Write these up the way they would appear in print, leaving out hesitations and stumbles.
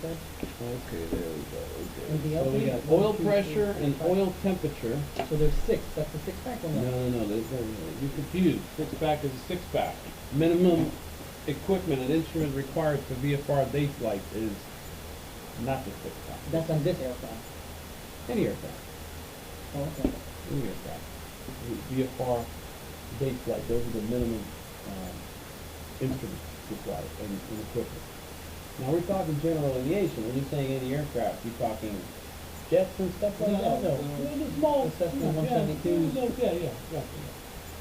said? Okay, there we go. Anything Okay. So else we we got need? One, oil two, pressure three, and four, five. oil temperature. So there's 6. That's the 6-pack or No, you're confused. 6-pack is a 6-pack. Minimum equipment and instrument required for VFR day flight is not the 6-pack. That's on this aircraft. Any aircraft. Oh, okay. Any aircraft. VFR day flight, those are the minimum instruments required and equipment. Now we're talking general aviation. When you're saying any aircraft, you're talking jets and stuff like that? No. The small Cessna yeah, 172s. Yeah.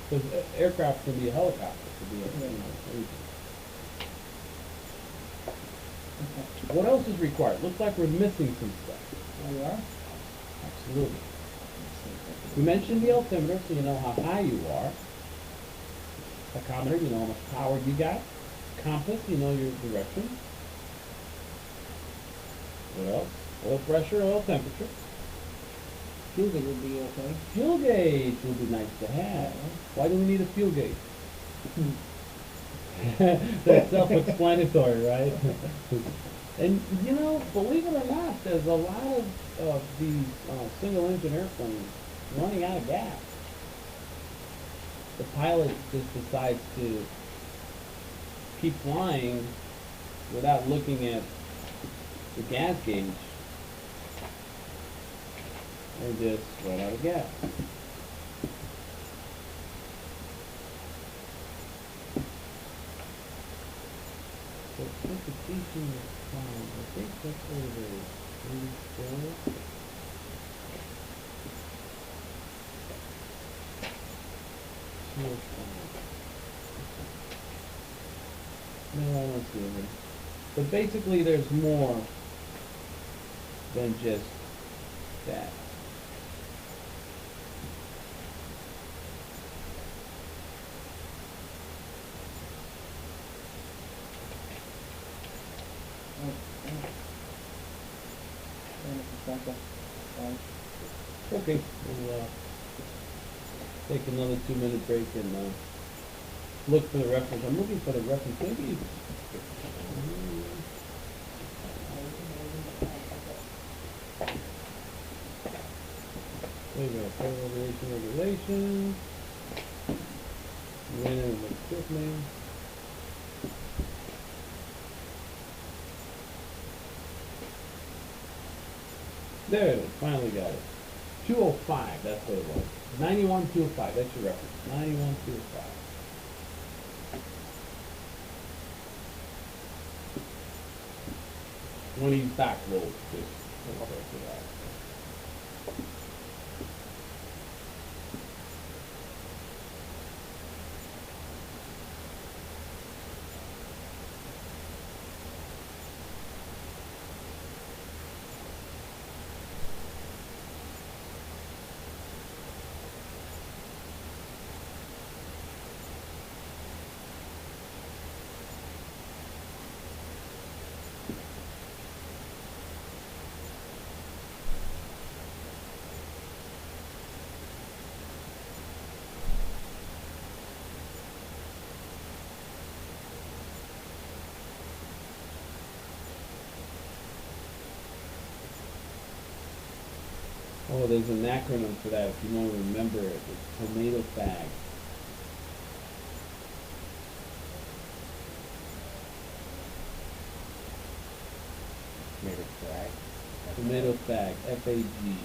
Because aircraft can be a helicopter, can be a, anything. Okay. What else is required? Looks like we're missing some stuff. There we are. Absolutely. We mentioned the altimeter, so you know how high you are. Tachometer, you know how much power you got. Compass, you know your direction. What else? Oil pressure, oil temperature. Fuel gauge would be okay. Fuel gauge would be nice to have. Why do we need a fuel gauge? That's self-explanatory, right? And you know, believe it or not, there's a lot of these single-engine airplanes running out of gas. The pilot just decides to keep flying without looking at the gas gauge and just run out of gas. So precipitation is fine. I think that's where it is. No, I don't see it. But basically there's more than just that. Okay, we'll take another 2-minute break and look for the reference. I'm looking for the reference. Maybe. There you go. Federal aviation regulations. Winner of equipment. There it is. Finally got it. 205. That's what it was. 91205. That's your reference. 91205. When he's back, we'll just refer to that. Oh, there's an acronym for that if you want to remember it. It's tomato fag. Tomato fag. Tomato fag. F-A-G.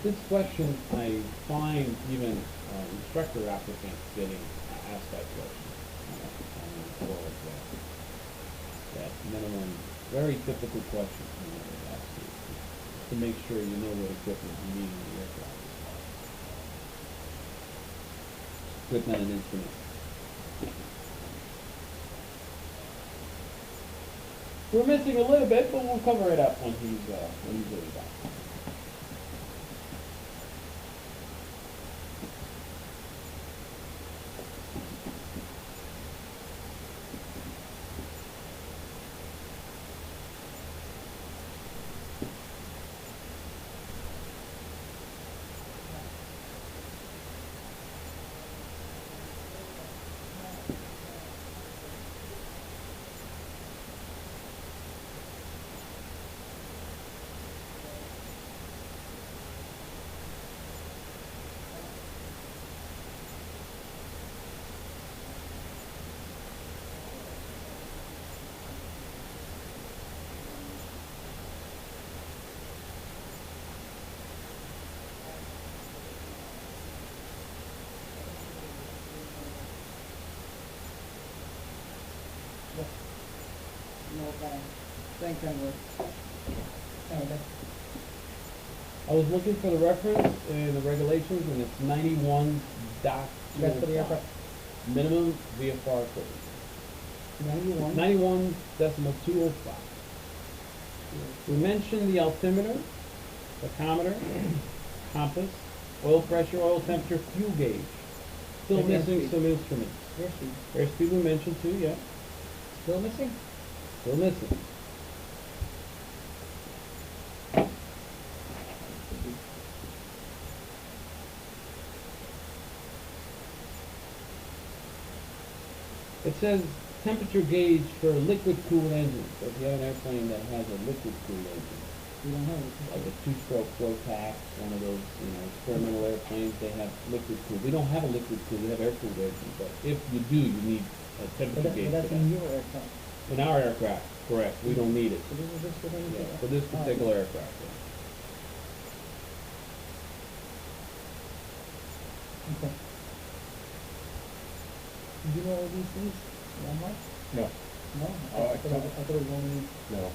This question, I find even instructor applicants getting asked that question. That minimum, very typical question. To make sure you know what equipment you need in the aircraft. Equipment and instruments. We're missing a little bit, but we'll cover it up when he's really back. No, same kind of work. Okay. I was looking for the reference in the regulations, and it's 91 dot. That's for the aircraft. Minimum VFR equipment. 91. 91.205. We mentioned the altimeter, tachometer, compass, oil pressure, oil temperature, fuel gauge. Still And missing airspeed. some instruments. Airspeed. Airspeed we mentioned too, yeah. Still missing? Still missing. It says temperature gauge for liquid cooled engine. So if you have an airplane that has a liquid cooled engine, We don't have it. like a two-stroke flow pack, one of those, experimental airplanes, they have liquid cooled. We don't have a liquid cooled, we have air cooled engine, but if you do, you need a But temperature that- gauge but for that's in that. your aircraft. In our aircraft, correct, we don't need it. So this is just for them? Yeah, for this particular aircraft, yeah. Okay. Do you know all these things? Walmart? No, No? Oh, I thought it was only. no.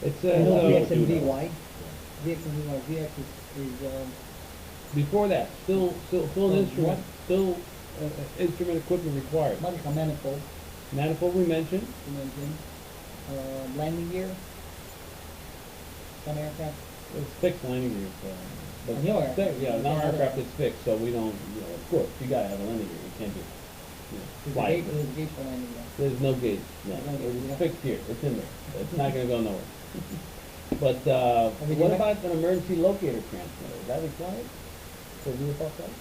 It I says, know VX uh, and do VY. VX and VY. VX is, before that, still an Oh, instrument, what? still, instrument equipment required. like a manifold, Manifold we mentioned, you mentioned. Landing gear. Some aircraft. it's fixed landing gear, but, On your aircraft, yeah, you in our have aircraft it. it's fixed, so we don't, of course, you gotta have a landing gear, you can't just, fly it. There's a gauge for landing gear. There's no gauge, no, There's no gauge, it's yeah. fixed here, it's in there, it's not gonna go nowhere. But, mean, what you about an emergency locator transmitter, is that required for VFR flight?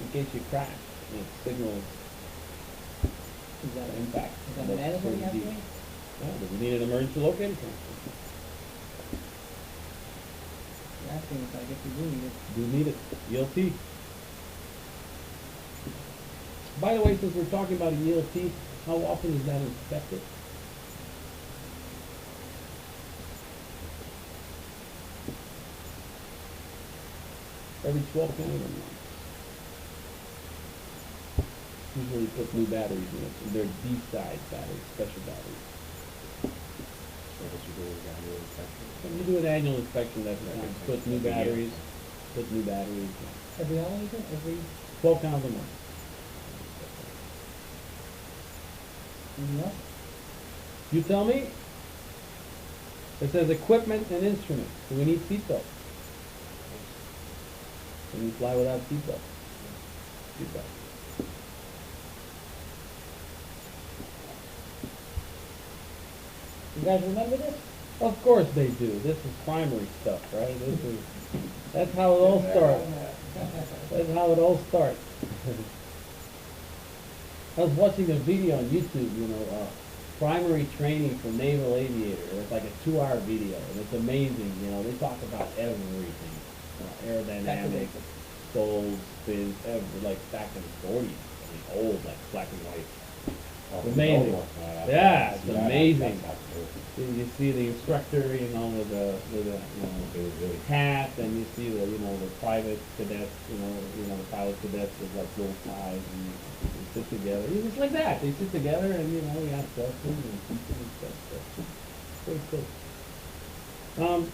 In case you crash, and it signals Is that impact. is that That's mandatory pretty have to deep. be? Yeah, but we need an emergency locator transmitter, You're asking if I guess you do need it. do need it, ELT. By the way, since we're talking about a ELT, how often is that inspected? Every 12 calendar months. Usually put new batteries in it, and they're D-side batteries, special batteries. So what you do is you have your inspection. When you do an annual inspection, that's Right. fine. Put new Every year. batteries, put new batteries, Every how long is it? Every, 12 calendar months. anything else? You tell me. It says equipment and instruments. Do we need seatbelts? Can you fly without seatbelts? Seatbelts. You guys remember this? Of course they do. This is primary stuff, right? That's how it all starts. That's how it all starts. I was watching a video on YouTube, primary training for naval aviator. It's like a 2-hour video, and it's amazing. They talk about everything, aerodynamics, soles, spins, like back in the 40s. I mean, old, like black and white. Oh, Amazing. no, no, Yeah, it's that's- amazing. that's absolutely- You see the instructor, with a It was really. hat, and you see the private cadets, the pilot cadets with like little ties, and they sit together. It's just like that. They sit together, and we ask questions and teach them and stuff. So, pretty cool.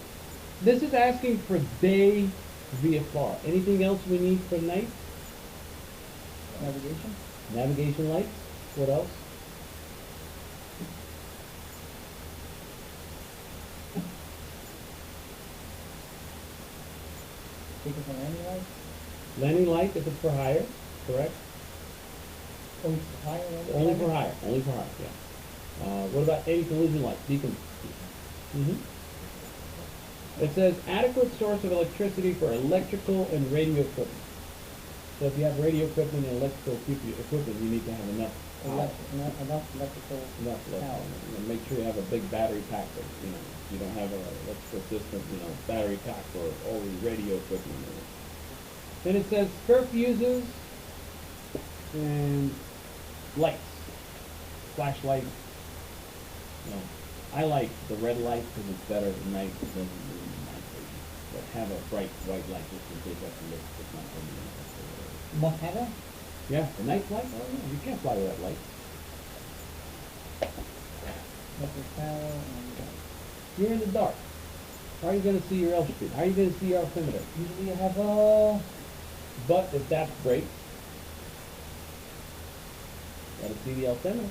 This is asking for day VFR. Anything else we need for night? Navigation? Navigation lights. What else? Taking from landing lights? Landing light if it's for hire, correct? Only for higher landing Only lights? for hire, yeah. What about anti-collision lights, beacon? It says adequate source of electricity for electrical and radio equipment. So if you have radio equipment and electrical equipment, you need to have enough power. Enough electrical Enough power. electrical. Make sure you have a big battery pack that, you don't have a electrical system, battery pack for all the radio equipment. Then it says spare fuses and lights, flashlights. I like the red light because it's better at night. It doesn't ruin the night vision. But have a bright white light just in case I can look. It's not Must have it? Yeah, the night light. Oh yeah, you can't fly without light. Upper power and, You're in the dark. How are you gonna see your L speed? How are you gonna see your altimeter? usually you have a, But if that breaks, gotta see the altimeter.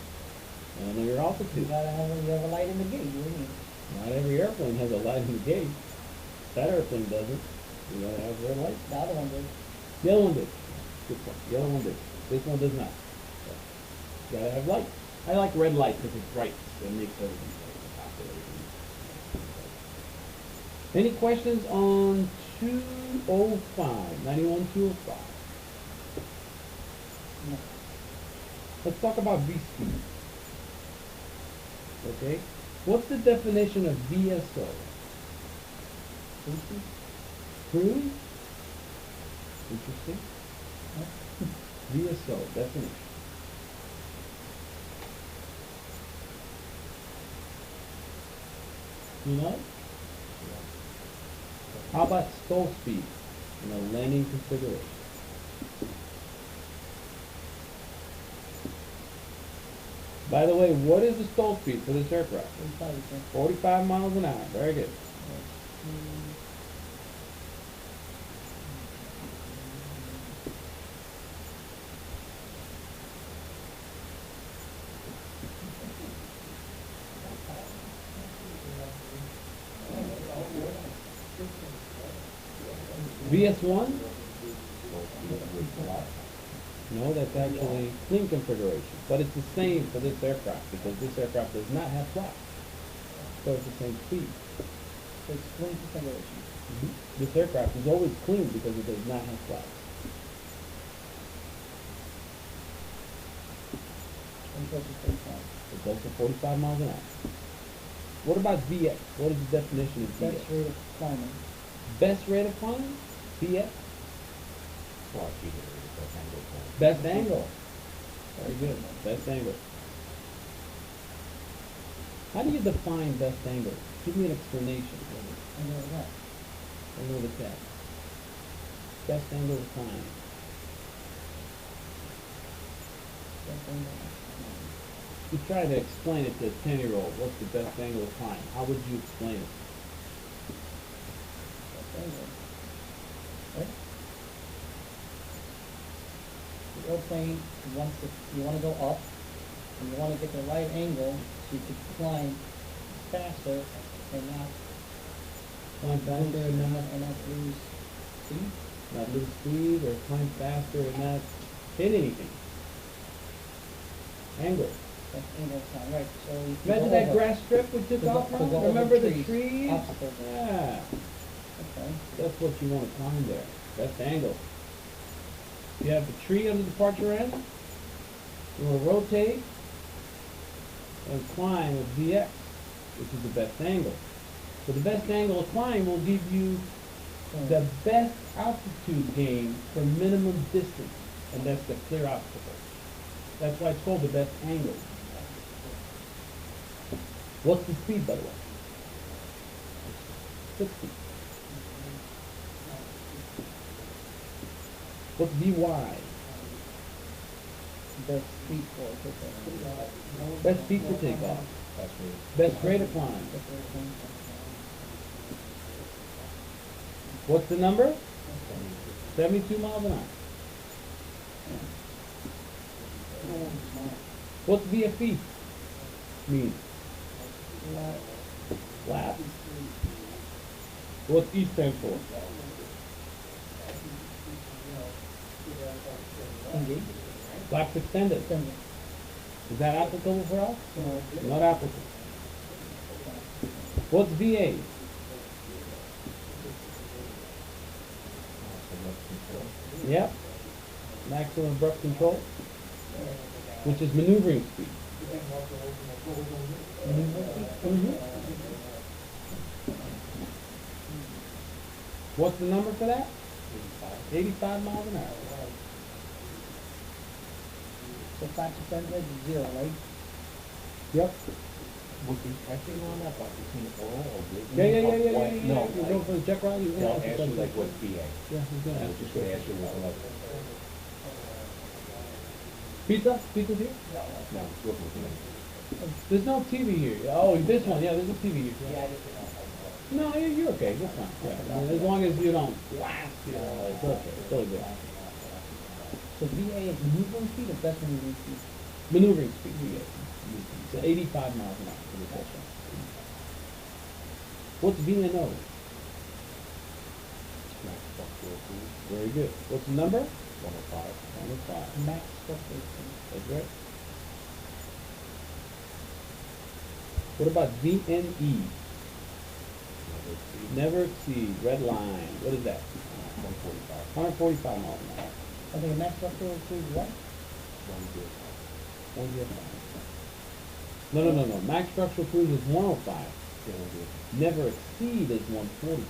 And your you altitude. gotta have you have a light in the gate, what do you mean? Not every airplane has a light in the gate. That airplane doesn't. You gotta have red light. The other one does. The other one did. Good point. The other one did. This one does not. So, you gotta have light. I like red light because it's bright. It makes everything bright. Any questions on 205, 91-205? No. Let's talk about V-speed. Okay? What's the definition of VSO? Lucy? Cruise? Interesting. Huh? VSO, definition. You know? How about stall speed in a landing configuration? By the way, what is the stall speed for this aircraft? 45, you think? 45 miles an hour. Very good. VS1? No, that's actually clean configuration. But it's the same for this aircraft because this aircraft does not have flaps. So it's the same speed. So it's clean configuration. This aircraft is always clean because it does not have flaps. And close to 45. It's also 45 miles an hour. What about VX? What is the definition of VX? Best rate of climbing. Best rate of climb? VX? Well, it's either best angle or Best angle. Very good. Best angle. How do you define best angle? Give me an explanation. I know that. I know the test. Best angle of climb. Best angle. You try to explain it to a 10-year-old. What's the best angle of climb? How would you explain it? Best angle. Right? The airplane wants to, you want to go up, and you want to get the right angle so you can climb faster and not Climb faster and not, and not lose speed. not lose speed or climb faster and not hit anything. Angle. That angle sound right. So you can Imagine go that over- grass strip we took to go- off to from? go over Remember the trees, trees? obstacles. Yeah. Okay. That's what you want to climb there. Best angle. You have the tree on the departure end. You want to rotate and climb with VX, which is the best angle. So the best angle of climb will give you the best altitude gain for minimum distance, and that's the clear obstacle. That's why it's called the best angle. What's the speed, by the way? 60. What's VY? Best speed for it. Best speed for takeoff. That's rate. Best rate of climb. What's the number? 72 miles an hour. What's VFE mean? Lap. What's E stand for? Engage. Laps extended. Is that applicable for us? Not applicable. What's VA? Yep. Maximum abrupt control, which is maneuvering speed. What's the number for that? 85 miles an hour. So 5% is 0, right? Yep. Was the testing on that, like between oil or gluten? Yeah. No, You're going for the check ride? they'll ask you like what's BA. Yeah, he's gonna I ask was you. just gonna ask you what level. Pizza? Pizza's here? No, it's looking for me. There's no TV here. Oh, this one, yeah, there's a TV here. Yeah, I just didn't know if I was. No, you're okay. You're fine. Yeah, I mean, as long as you don't blast, it's okay. It's really good. So VA is maneuvering speed or best maneuvering speed? Maneuvering speed, VA. So 85 miles an hour for the touchdown. What's VNO? Max structural tools, Very good. What's the number? 105. 105. Max structural speed. That's right. What about VNE? Another speed, Never exceed, red line. What is that? 145. 145 miles an hour. I think max structural speed is what? 105. 105. No. Max structural cruise is 105. Yeah, 105. Never exceed is 145.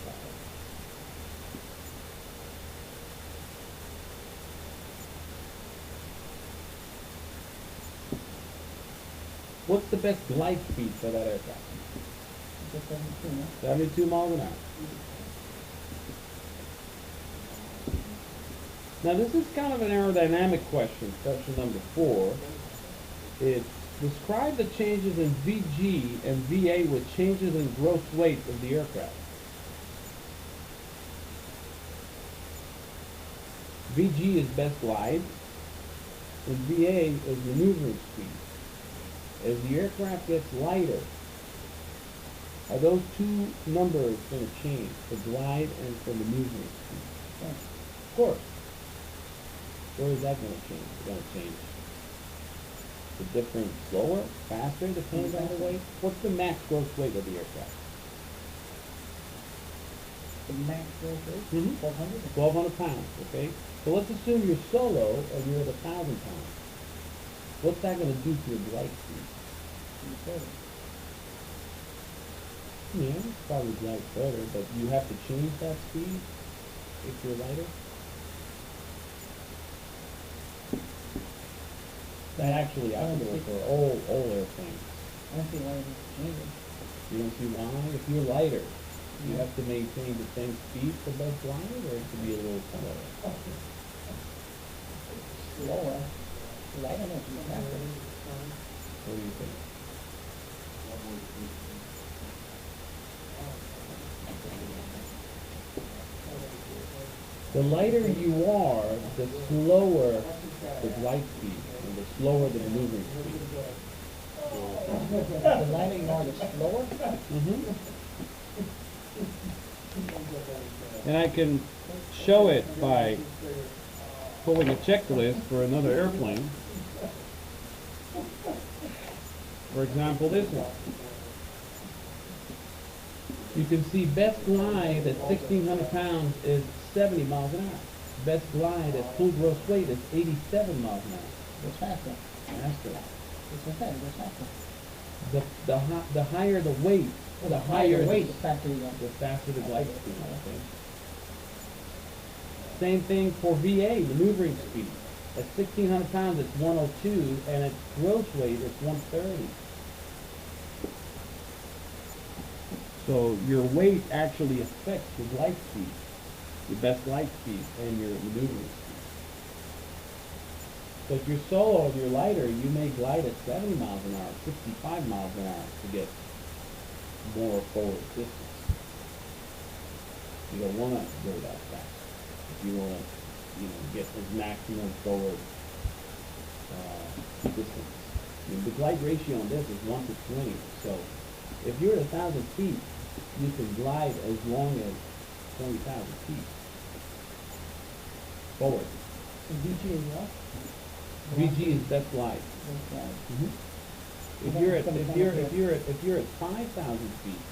What's the best glide speed for that aircraft? Just 72, no? 72 miles an hour. Now this is kind of an aerodynamic question, question number 4. It's describe the changes in VG and VA with changes in gross weight of the aircraft. VG is best glide, and VA is maneuvering speed. As the aircraft gets lighter, are those two numbers going to change for glide and for maneuvering speed? Yeah. Of course. Where is that going to change? It's going to change the difference slower, faster, depends on the weight. What's the max gross weight of the aircraft? The max growth rate, Mhm. 1200? 1,200 pounds, okay? So let's assume you're solo and you're at 1,000 pounds. What's that going to do to your glide speed? Yeah, probably glide further, but you have to change that speed if you're lighter. That actually applicable for all airplanes. I don't see why it's changing. You don't see why? If you're lighter, you have to maintain the same speed for both glide, or it could be a little slower. Slower. Lighter, no, it's faster. What do you think? The lighter you are, the slower the glide speed, and the slower the maneuvering speed. The lighter you are, the slower? Mm-hmm. And I can show it by pulling a checklist for another airplane. For example, this one. You can see best glide at 1,600 pounds is 70 miles an hour. Best glide at full gross weight is 87 miles an hour. It's faster. Faster. It's faster. The higher the weight, The higher weight, the faster you go. the faster the glide speed. Okay. Same thing for VA, maneuvering speed. At 1,600 pounds, it's 102, and at gross weight, it's 130. So your weight actually affects your glide speed, your best glide speed, and your maneuvering speed. So if you're solo and you're lighter, you may glide at 70 miles an hour, 65 miles an hour to get more forward distance. You don't want to go that fast. If you want to, get as maximum forward distance. I mean, the glide ratio on this is 1 to 20. So if you're at 1,000 feet, you can glide as long as 20,000 feet forward. So VG is what? VG is best glide. Best glide. If you're at 5,000 feet,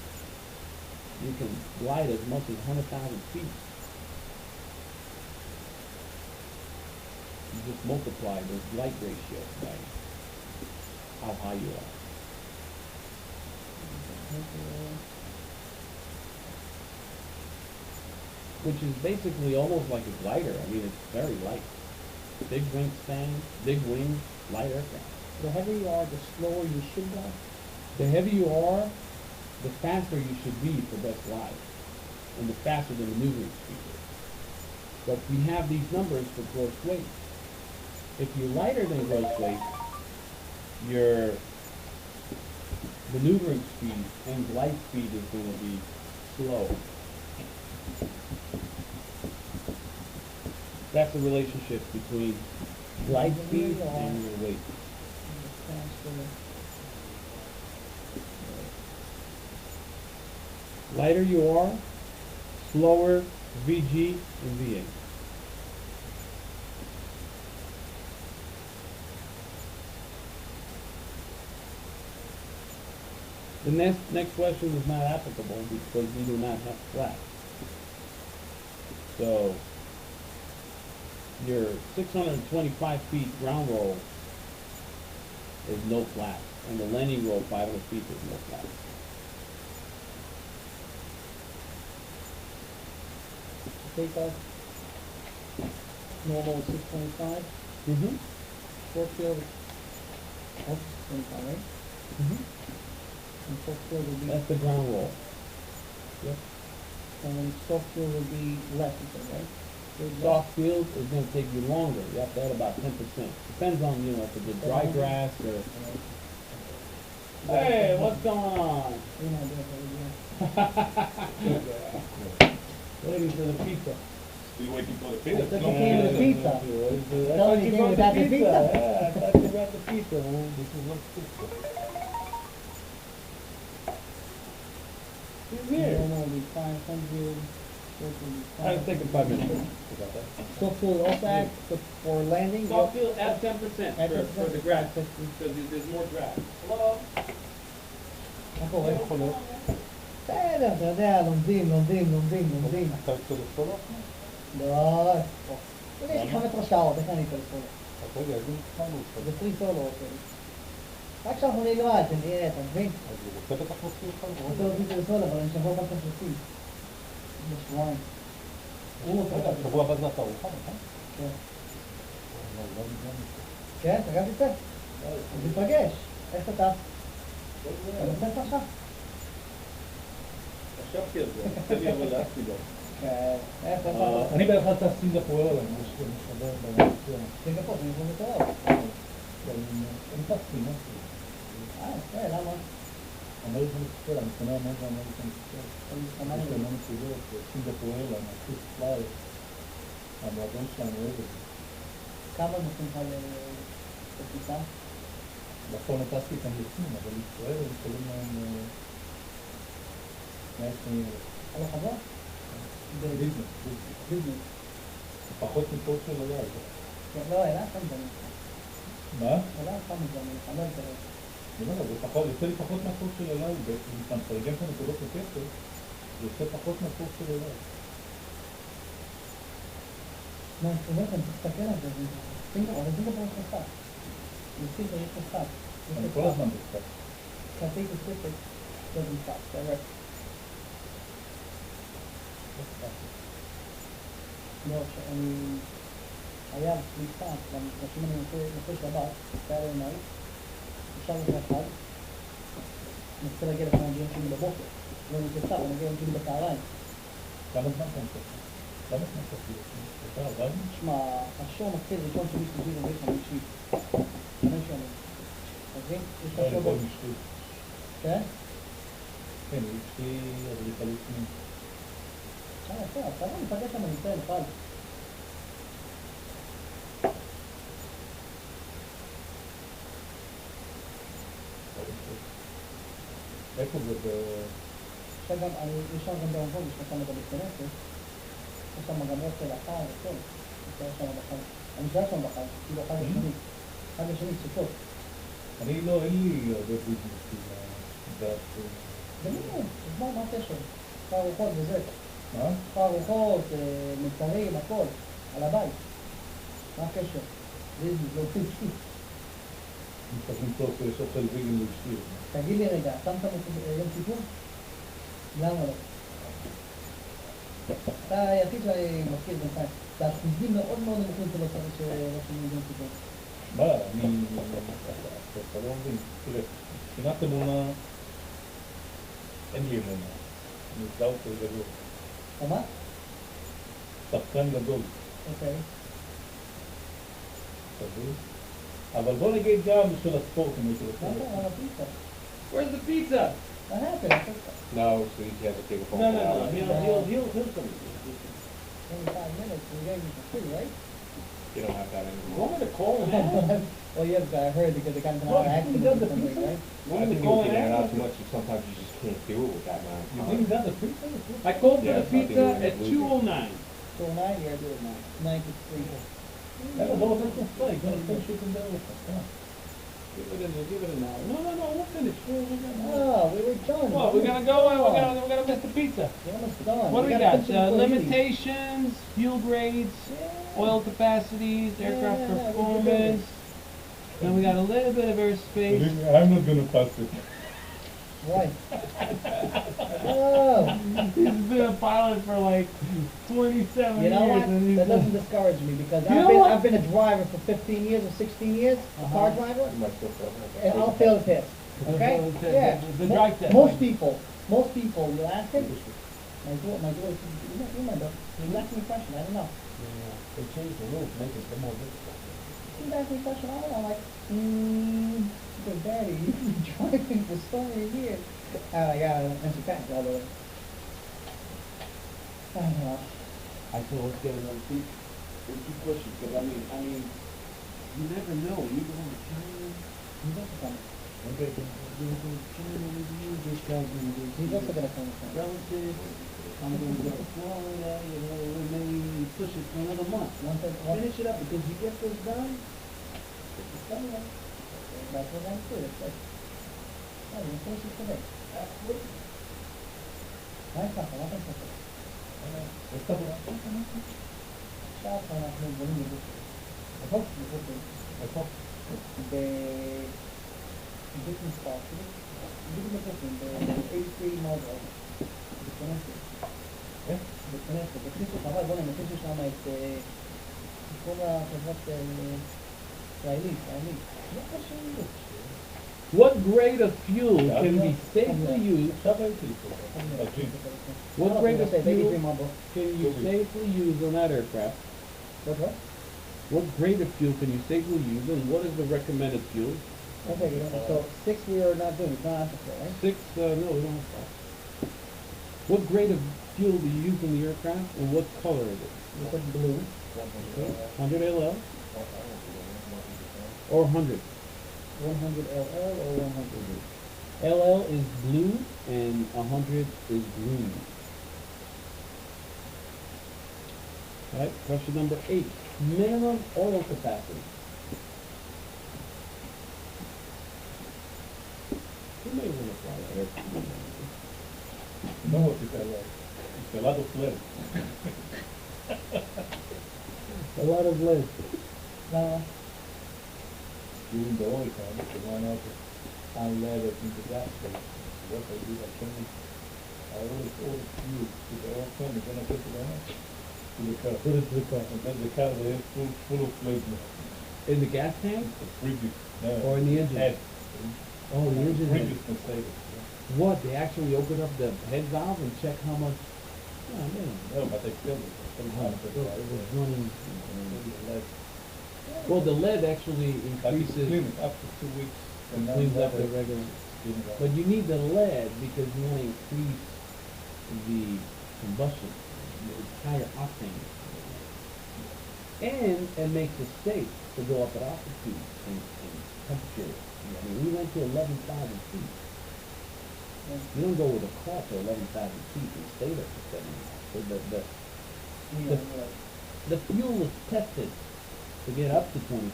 you can glide as much as 100,000 feet. You just multiply the glide ratio by how high you are. Which is basically almost like a glider. I mean, it's very light. Big wingspan, big wings, light aircraft. The heavier you are, the slower you should go. The heavier you are, the faster you should be for best glide, and the faster the maneuvering speed is. But we have these numbers for gross weight. If you're lighter than gross weight, your maneuvering speed and light speed is going to be slow. That's the relationship between light speed and your weight. Lighter you are, slower VG and V8. The next question is not applicable because we do not have flat. So your 625 feet ground roll is no flat, and the landing roll 500 feet is no flat. Take off normal 625, Mm-hmm. short field, oh, 25, right? Mm-hmm. And soft field would be, That's the ground roll. Yep. and then soft field would be less, you said, right? Soft field is going to take you longer. You have to add about 10%. Depends on, you know, if it's a dry grass or... Hey, what's going on? You know, Waiting for the pizza. You waiting for the I pizza? thought you came with the pizza. I Tell thought me you you came brought without the the pizza. pizza. Yeah, I thought you brought the pizza, man. This is not pizza. He's here. Normal would be 500, short will be I'll 500. take it 5 minutes. Soft field also act for landing? Soft field at 10% At for the grass, 50. because there's more grass. Hello? הכל, הכל. בסדר, אתה יודע, לומדים. אתה רוצה לסולו? לא, יש לי 15 שעות, איך אני יכול לסולו? אז רגע, אז אם התחלנו אותו. זה פרי סולו, רק שאנחנו נלמד, שנראה, אתה מבין? אז הוא רוצה בטח להוציא אותך? אני רוצה להוציא את זה לסולו, אבל אני שבוע בטח לסולו. בשבועיים. הוא רוצה את זה. שבוע הבא זה התערוכה, נכון? כן. לא, לא נגמר מזה. כן, אתה גם תצא? אז נפגש. איך אתה? אתה בספר שלך? חשבתי על זה, תן לי אבל להסתי לו. כן. איך אתה? אני בכלל טס סינגפור אליי, יש לי משדר בנושא. סינגפור, זה יכול בקרוב. אני טסתי, מה זה? יפה, למה? אמריקן אקספרס, אני קונה המון באמריקן אקספרס. יש להם המון נקודות, סינגפור אליי, מהסיס פליי. המועדון שלנו אוהב את זה. כמה נותנים לך לטיסה? בפועל טסתי איתם לפנים, אבל ישראל הם יכולים להם 120,000. על החזור? ביזנס. ביזנס. פחות מפה של אולי. לא, אלא שם זה נקרא. מה? אלא שם זה נקרא, לא יותר. אני אומר, זה פחות, יוצא לי פחות מהקורס של אולי, אם אתה מתרגם את הנקודות לכסף, זה יוצא פחות מהקורס של אולי. מה, אני אומר לכם, תסתכל על זה, סינגפור, אבל סינגפור יש לך. בסינגפור יש לך. אני כל הזמן בספק. כרטיס בספק, זה נמצא, correct. לא, שאני... היה משחק, אם אני נושא שבת, היה לו עיניי, אפשר לך אחד, אני רוצה להגיע לכאן ביום שני בבוקר, לא נתפסה, אני מגיע יום שני בצהריים. כמה זמן אתה מצטט? למה אתה מצטט? אתה עבד? תשמע, השור מתחיל ראשון שני שלישי רביעי חמישי. 5 שנים. אתה מבין? יש לך שור... כן? כן, יש לי אדריכלות פנים. יפה, אתה לא ניפגש שם, ניתן, אחד. איפה זה? יש שם גם ברמבון, יש שם גם מתכנסת, יש שם גם אוכל אחר וכל, יש שם בחר, אני שואל שם בחר, כאילו חג השני, סוכות. אני לא, אין לי הרבה ביזנסים, זה לא, מה הקשר? חר ארוחות וזה. מה? חר ארוחות, מוצרים, הכל, על הבית. מה הקשר? זה אותי אשתי. אני צריך למצוא שיש אוכל ויגן לאשתי. תגיד לי רגע, שמת יום סיפור? למה לא? אתה היחיד שאני מכיר בינתיים. זה אחוזים מאוד מאוד נמוכים שלא צריך שרשום יום סיפור. מה? אתה לא מבין. תראה, מבחינת אמונה, אין לי אמונה. אני סלאוטר גדול. מה? שחקן גדול. אוקיי. תבין? אבל בוא נגיד גם בשביל הספורט, אם הייתי רוצה. למה? למה פיצה? Where's the pizza? What happened? I think No, so you have to take a phone No, call. no, no, he'll come. 25 minutes, we gave you for free, right? You don't have that You anymore. want me to call him now? Well, yeah, but I heard because they got into Well, an you accident done or the something, pizza? right? I Want me think to you call can him add out now? too much, and sometimes you just can't do it with that amount of You time. think that's a pizza? I called for Yeah, the I think pizza we're gonna at lose it. 2:09. 209, you're doing 93. That's a whole different thing, gonna finish it in the oven. Give it an hour. No, we'll finish. Oh, we were done. Well, we're gonna go and we're gonna miss the pizza. We're almost done. What do we gotta got? finish it before you leave. Limitations, fuel grades, Yeah. oil capacities, Yeah, aircraft yeah, we can do performance. Then we got a little bit of airspace. Believe me, I'm not gonna pass it. Why? Oh, He's been a pilot for like 27 you know years. what? And he's That doesn't discourage me because You know what? I've been a driver for 15 years or 16 years, a car driver, You might still fail that. and I'll fail the test. Okay? The- Yeah. the drive test. Most people, you ask him, my daughter, you remember, you asked me a question, I don't know. They changed the rules, make it more difficult. She asked me a question, I don't know, I'm like, but Daddy, you've been driving for so many years. I gotta answer back, by the way. I don't know. I said, let's get another seat. There's two questions, because I mean, you never know. You go to China, He's also coming. okay, you go to China with you, this guy's gonna do He's also gonna come. relatives. I'm gonna go to Florida, you know, we maybe push it for another month. Finish it up, because you get this done, That's what I'm doing. It's like, oh, you finish it today. absolutely. Nice stuff, I like that stuff. Ciao, sono anche un buon amico. I hope the business party, the 83 model, the connected. The connected. The Cristo Papa, bueno, no sé si se llama come Israeli. What grade of fuel can be safely used? What grade of fuel can you safely use on that aircraft? What? What grade of fuel can you safely use, and what is the recommended fuel? Okay, so 6 we are not doing, it's not Africa, right? 6, no, we don't have that. What grade of fuel do you use in the aircraft, and what color is it? You put blue. Okay, 100 LL or 100? 100 LL or 100? LL is blue and 100 is green. Alright, question number 8. Minimum oil capacity. You may want to fly that airplane. No, what is that like? It's a lot of lead. A lot of lead. No, During the oil time, they run out of unleaded in the gas station. What they do, I always order fuel to the oil tank, and then I get to the house. To the car. Put it to the car. And then the car, they have full of lead now. In the gas tank? The previous, Or in the engine? head. Oh, the engine head. Previous mistake. What, they actually open up the head valve and check how much? Oh, man. No, but they still, sometimes So it's it was running. lead. Well, the lead actually But it's increases, clean after 2 weeks. And then cleans up the water regular. cleans up. But you need the lead because you want to increase the combustion, it's higher octane. And it makes it safe to go up at altitude and temperature. I mean, we went to 11,000 feet. You don't go with a car to 11,000 feet and stay there for 7 hours. So the fuel is tested to get up to 25,000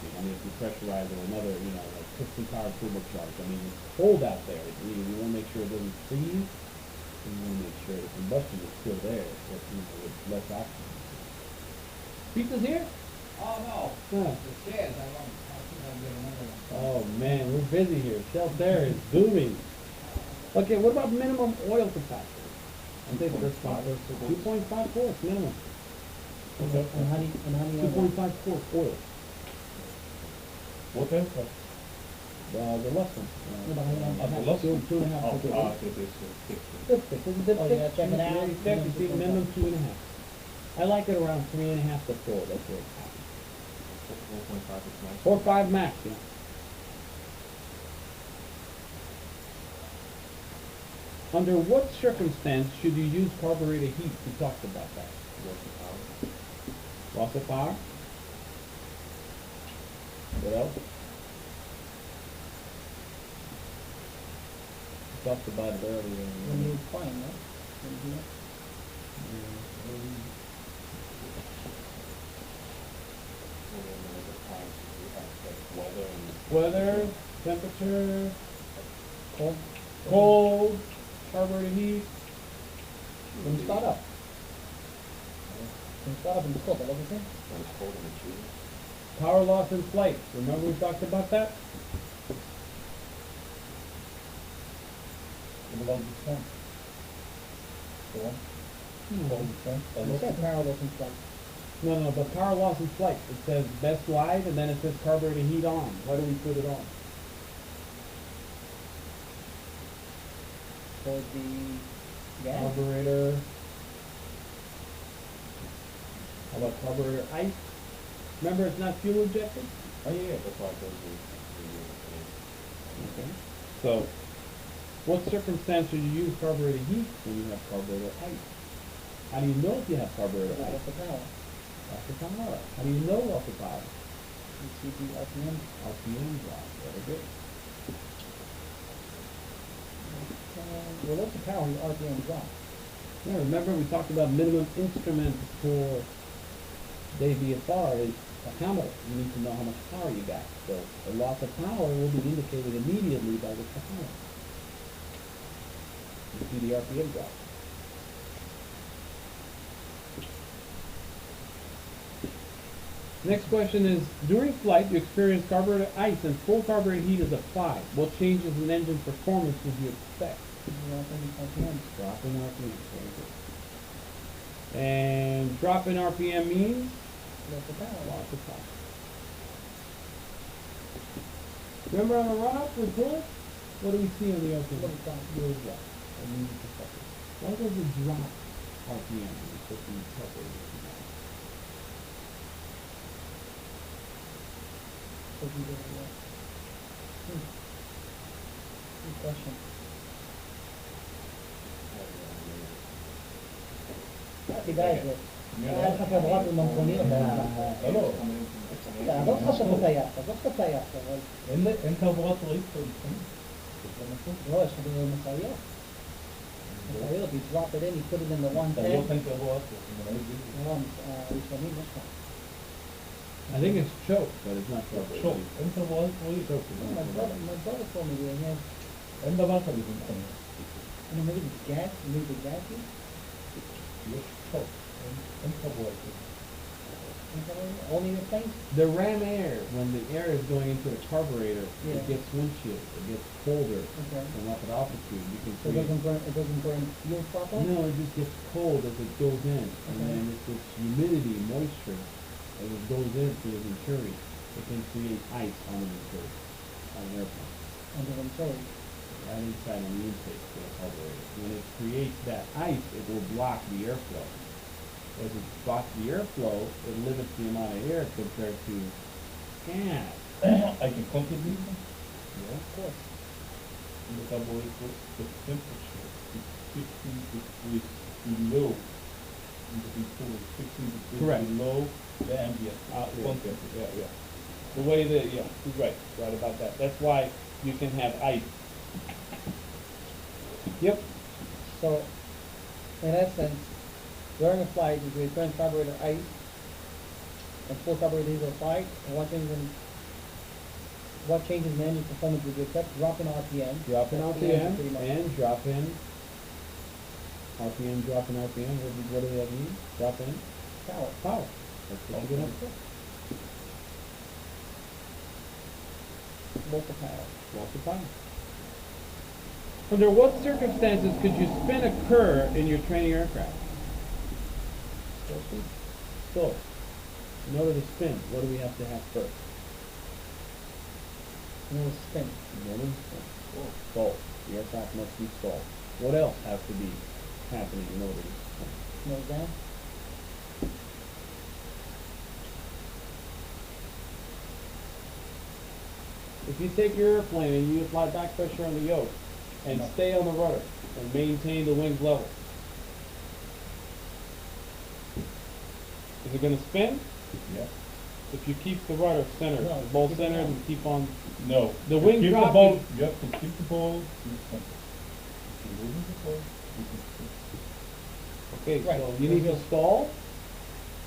feet. I mean, if you pressurize or another, like piston powered turbocharged. I mean, it's cold out there. You want to make sure it doesn't freeze. And you want to make sure the combustion is still there, but, with less oxygen. Pizza's here? Oh, no, Huh. the chairs, I think I'll get another one. Oh man, we're busy here. Shelf there is booming. Okay, what about minimum oil capacity? I think that's fine. 2.5 quarts minimum. and honey, 2.5 quarts oil. What aircraft? The Luscombe. The Luscombe? Two and a half. Oh, Okay. okay, this is 50. Dipstick, isn't dipstick? Oh, you gotta check it out. Check, you see, minimum 2.5. I like it around 3.5 to 4. That's where it's happy. 4.5 is nice. 4 or 5 max, yeah. Under what circumstance should you use carburetor heat? We talked about that. Loss of power. What else? We talked about it earlier. When you're flying, right? When you do that. Weather, temperature, Cold. cold, carburetor heat. When you start up. When you start up and it's cold, that doesn't say? Power loss in flight. Remember we talked about that? What about descent? The one? Cold descent? You said parallel in flight. No, but power loss in flight. It says best glide and then it says carburetor heat on. Why do we put it on? For the gas. Carburetor. How about carburetor ice? Remember it's not fuel injected? Oh, yeah, that's why it goes Okay. So, what circumstance should you use carburetor heat when you have carburetor ice? How do you know if you have carburetor ice? What's the power? Loss of power. How do you know loss of power? You see the RPM. RPM drop. Very good. Well, what's the power in the RPM drop? Yeah, remember we talked about minimum instrument for the VFR is a thermometer. You need to know how much power you got. So the loss of power will be indicated immediately by the power. You see the RPM drop. Next question is, during flight you experience carburetor ice and full carburetor heat is applied. What changes in engine performance would you expect? Drop in RPM. Drop in RPM. Very good. And drop in RPM means What's the power? loss of power. Remember on a runoff with bullets? What do we see on the open? What is that? What is that? A minute per second. Why does it drop RPM when you put the carburetor in? So you do that. Good question. כדאי זה. היה לך חברה בממכונית. לא. תעזוב לך שאתה טייס, תעזוב שאתה טייס, אבל... אין קרבורטור איפה, לא, יש לך במשאיות. משאיות, you drop it in, you put it in the one tank. אין קרבורטור. לא, ראשונים יש לך. I think it's choke, but it's not choke. שוק, אין קרבורטור איפה. My brother told me that he has, אין דבר כזה במכונית. maybe the gas, maybe the gas is? יש שוק, אין קרבורטור. Only in the tank? The ram air, when the air is going into the carburetor, Yeah. it gets windshield, it gets colder Okay. from up at altitude. You can So it doesn't burn fuel properly? No, it just gets cold as it goes in, and Okay. then it's this humidity, moisture, as it goes into the venturi, it can create ice on the venturi, on an airplane, Under the venturi. right inside on the intake for the carburetor. When it creates that ice, it will block the airflow. As it blocks the airflow, it limits the amount of air compared to gas. I can contribute Yeah, of course. in the carburetor, the temperature is 15 degrees below in the before, 15 degrees Correct. below the ambient content. Yeah. The way that, yeah, he's right about that. That's why you can have ice. Yep. So, in essence, during a flight, you return carburetor ice, and full carburetor is applied, and what changes in engine performance would you accept? Drop in RPM. Drop in That's the answer RPM pretty much. and drop in RPM, drop in RPM. What does that mean? Drop in Power. power. That's what you're gonna put. Local power. Loss of power. Under what circumstances could you spin a curve in your training aircraft? So, in order to spin, what do we have to have first? And it will spin. In order to spin. Stall. The aircraft must be stalled. What else has to be happening in order to spin? Nose down. If you take your airplane and you apply back pressure on the yoke, and No. stay on the rudder and maintain the wings level. Is it gonna spin? Yeah. If you keep the rudder centered, No, the ball keep it centered down. and keep on, No. The You wing keep drop the ball, is- you have to keep the ball in center. If you're losing the ball, you can spin. okay, Right. so you need to stall?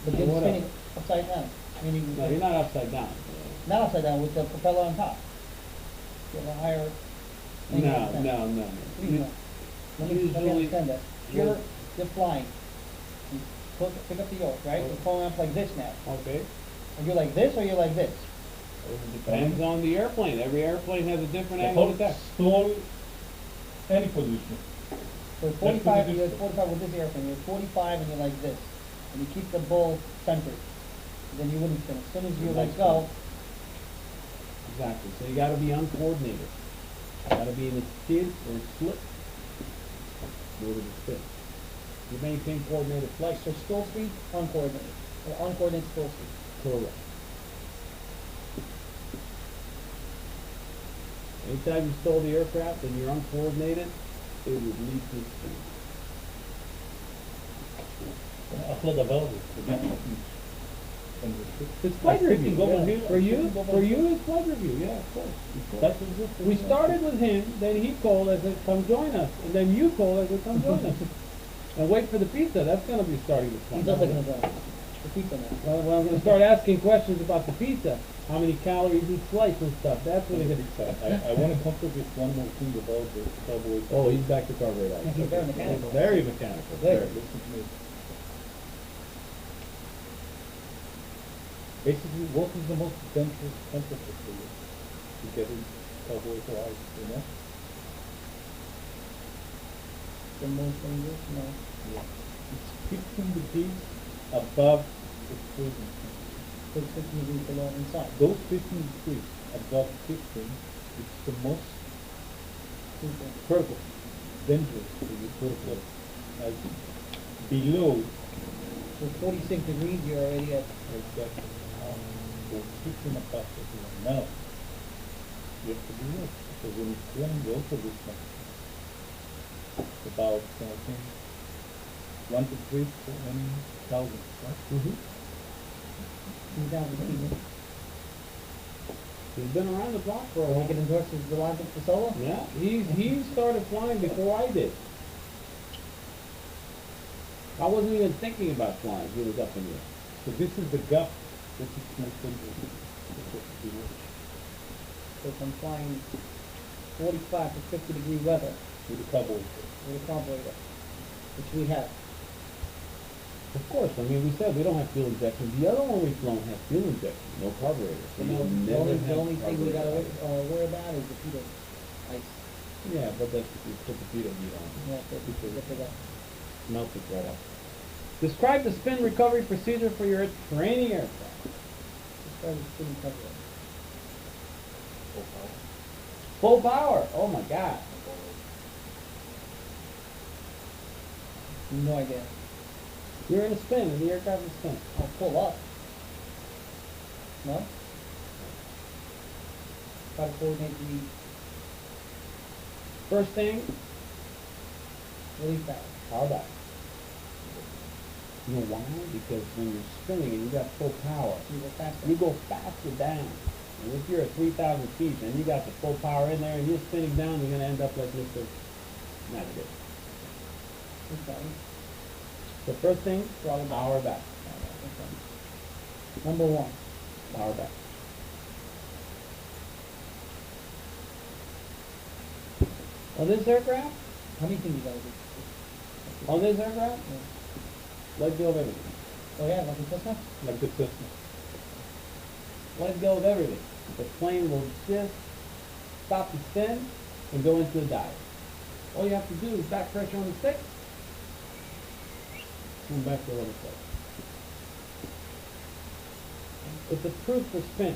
But Or you're whatever. spinning upside down, meaning. No, you're not upside down. Not upside down, with the propeller on top. You have a higher. No, angle of descent. no. What do you know? Let me Usually- understand that. You're flying. You pick up the yoke, right? You're pulling up like this now. Okay. Are you like this or you're like this? Depends on the airplane. Every airplane has a different The angle whole of attack. stall, any position. So That's 45, what it you're is. 45 with this airplane, you're 45 and you're like this. And you keep the ball centered. Then you wouldn't spin. As soon as you let go, Exactly. So you gotta be uncoordinated. You gotta be in a skid or slip in order to spin. You maintain coordinated flight. so stall speed, uncoordinated. Or uncoordinated stall speed. Correct. Anytime you stole the aircraft and you're uncoordinated, it would lead to spin. אחלה דבר זה, אתה יודע, It's flight review. Go over Yeah. here. For you, it's flight review. Yeah, of course. That's we started with him, then he called. I said, "Come join us," and then you called. I said, "Come join us." And wait for the pizza. That's gonna be starting this He month. does like an the pizza now. Well, I'm gonna start asking questions about the pizza. How many calories each slice and stuff. That's what he's gonna I want to comfort with one more thing about the Cowboys. Oh, he's back to carburetor. Yeah, he's very mechanical. Very mechanical. Good. Very. Listen to me. Basically, what is the most dangerous temperature for you to get in Cowboys alive, you know? The most dangerous, no. It's 15 degrees above the freezing point. So it's 15 degrees below inside. Those 15 degrees above 15, it's the most Super. critical, dangerous to you, critical. As below, So 46 degrees, you're already at. exactly, so 15 above 51. Now, you have to be real, because when it's flying, you also do something. It's about, I think, 1 to 3 for any thousand, right? Mm-hmm. 2,000 feet. He's been around the block for a When you while. get endorsed as the logic for solo? Yeah, he started flying before I did. I wasn't even thinking about flying. He was up in the air. So this is the gap, this is most dangerous. This is the worst. So if I'm flying 45 to 50 degree weather With the Cowboys. with a carburetor, which we have. Of course, I mean, we said we don't have fuel injection. The other one we've flown has fuel injection, no carburetor. So You know, you'll the never only have thing we gotta carburetor. worry about is the heat of ice. Yeah, but that's, you put the feet of heat on. Yeah, that's it. Melt it right off. Describe the spin recovery procedure for your training aircraft. Describe the spinning carburetor. Full power. Oh my God. No idea. You're in a spin, and the aircraft is spinning. I'll pull up. No? Try to coordinate the First thing, release valve. power back. You know why? Because when you're spinning and you got full power, You go faster. you go faster down. And if you're at 3,000 feet and you got the full power in there and you're spinning down, you're going to end up like Mr. Navigator. Okay. The first thing, Throttle back. power back. Okay. Number one. Power back. On this aircraft, How many things you gotta do? on this aircraft, Yeah. let go of everything. Oh yeah, like in Cessna? Like the Cessna. Let go of everything. The plane will just stop the spin and go into a dive. All you have to do is back pressure on the stick, and back to level place. It's approved for spin.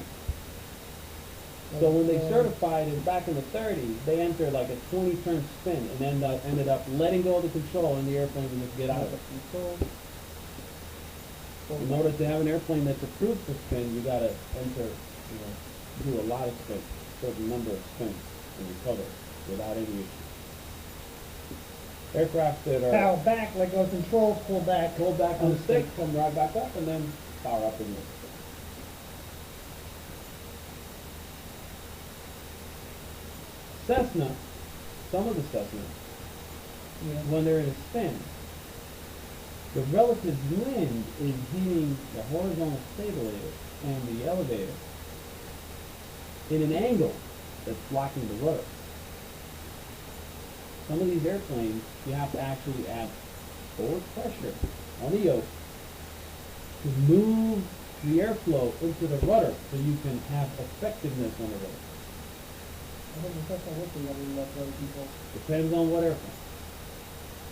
So when they certified it back in the 30s, they entered like a 20-turn spin and ended up letting go of the control and the airplane would just get out of it. Control. In order to have an airplane that's approved for spin, you gotta enter, you know, do a lot of spins, a certain number of spins and recover without any issue. Aircraft that are Power back, like those controls, pull back. pulled back on the stick, come right back up, and then power up again. Cessna, some of the Cessna, Yeah. when they're in a spin, the relative wind is hitting the horizontal stabilizer and the elevator in an angle that's blocking the rudder. Some of these airplanes, you have to actually add forward pressure on the yoke to move the airflow into the rudder so you can have effectiveness on the rudder. I think the second working that we love other people. Depends on what airplane.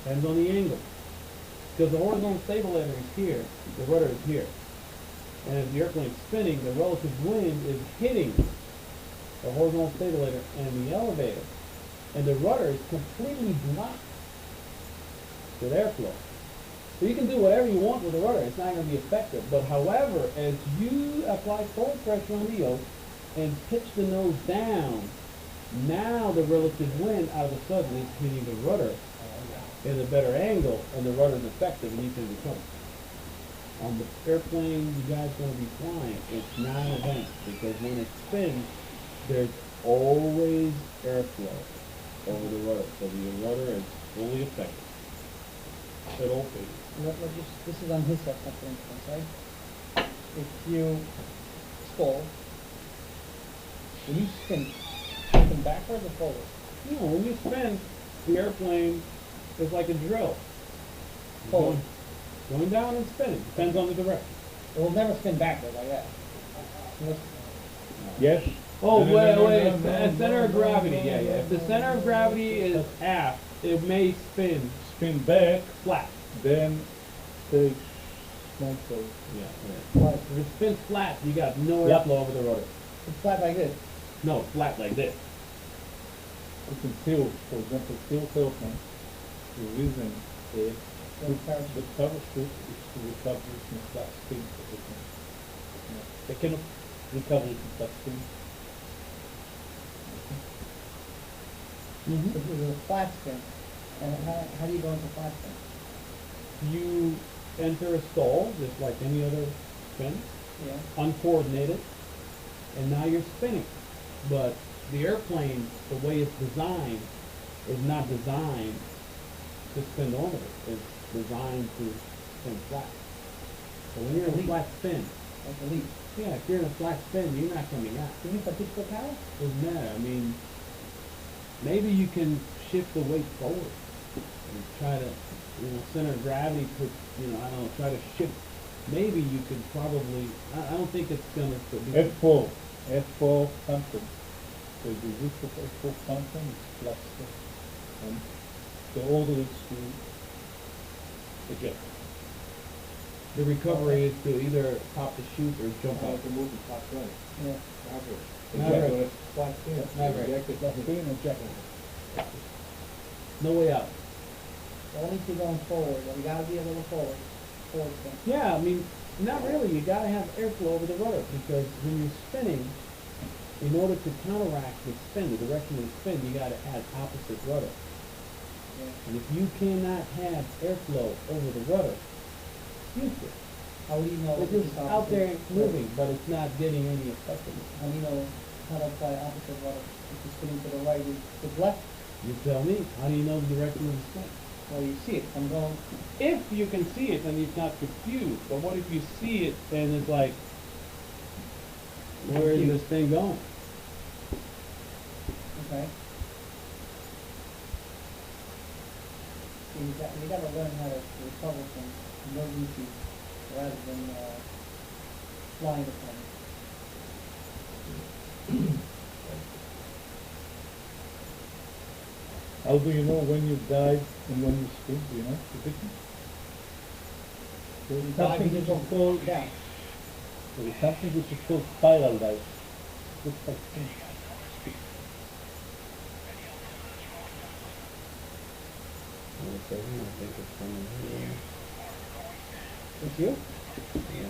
Depends on the angle. Because the horizontal stabilizer is here, the rudder is here. And as the airplane is spinning, the relative wind is hitting the horizontal stabilizer and the elevator. And the rudder is completely blocked with airflow. So you can do whatever you want with the rudder, it's not going to be effective. But however, as you apply forward pressure on the yoke and pitch the nose down, now the relative wind out of a sudden is hitting the rudder in a better angle, and the rudder is effective and you can recover. On the airplane you guys are going to be flying, it's not an event, because when it spins, there's always airflow over the rudder, so the rudder is fully effective at all phases. This is on his section, for instance, right? If you stall, when you spin backwards or forward? You know, when you spin, the airplane is like a drill. Forward. Going down and spinning, depends on the direction. It will never spin backwards like that. Unless- Yes? Oh, No, wait, no, wait, no, no, center of no, gravity, no, yeah, no, yeah. If the no, center of no, gravity no. is aft, it may spin Spin back, flat. then take small toe. Yeah, Right. If it spins flat, you got no Yep. airflow over the rudder. It's flat like this. No, flat like this. You can tilt, for example, tilt airplane. The reason is The parachute. the parachute is to recover it in flat spin position. They cannot recover it in flat spin. Mm-hmm. So this is a flat spin. And how do you go into flat spin? You enter a stall, just like any other spin, Yeah. uncoordinated, and now you're spinning. But the airplane, the way it's designed, is not designed to spin normally. It's designed to spin flat. So when you're in a flat spin, Like a leaf. yeah, if you're in a flat spin, you're not coming out. Do you need particular power? Doesn't matter. I mean, maybe you can shift the weight forward and try to, center of gravity put, I don't know, try to shift. Maybe you could probably, I don't think it's going to be. F4 something. So the root of F4 something is flat spin. And the order is to eject. The recovery is to either pop the chute or jump out. to move the top right. Yeah. Backwards. Not Eject right. when it's flat spin. Not right. Eject it. Flat spin, eject. No way out. Only if you're going forward. You gotta be a little forward. Forward spin. Yeah, I mean, not really. You got to have airflow over the rudder, because when you're spinning, in order to counteract the spin, the direction of the spin, you got to add opposite rudder. Yeah. And if you cannot have airflow over the rudder, useless. How do you know? It's if just it's out there opposite? moving, but it's not getting any effectiveness. How do you know how to apply opposite rudder? If you're spinning to the right, it's left. You tell me, how do you know the direction of the spin? Well, you see it. I'm going. If you can see it, then it's not confused. But what if you see it and it's like, where is this thing going? Okay. So you got to learn how to recover from emergencies rather than flying the plane. How do you know when you dive and when you spin? Do you know the difference? There is Dive something because which is called, down. there is something which is called spiral dive. Looks like spin. I think it's coming here. It's you? Yeah.